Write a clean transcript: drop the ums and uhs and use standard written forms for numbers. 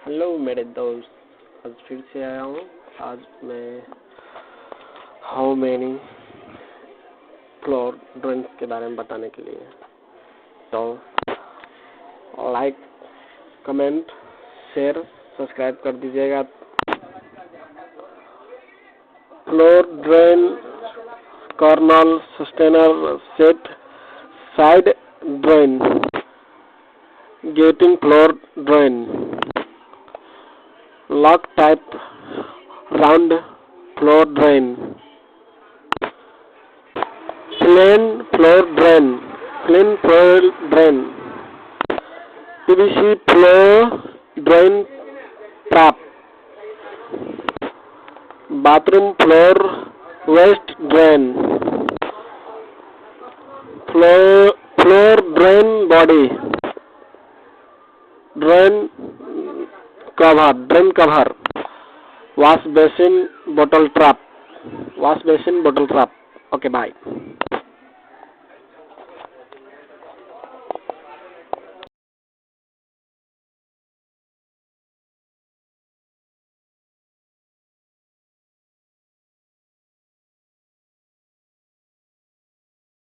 Hello मेरे दोस्त, आज फिर से आया हूँ। आज मैं हाउ मेनी फ्लोर ड्राइंग्स के बारे में बताने के लिए। तो लाइक, कमेंट, शेयर, सब्सक्राइब कर दीजिएगा। Floor drain, corner, sustainer, set, side drain, getting floor drain, lock type, round floor drain, plain floor drain, clean floor drain, PVC floor drain trap, bathroom floor waste drain, floor drain body, drain cover, wash basin bottle trap. Okay, bye.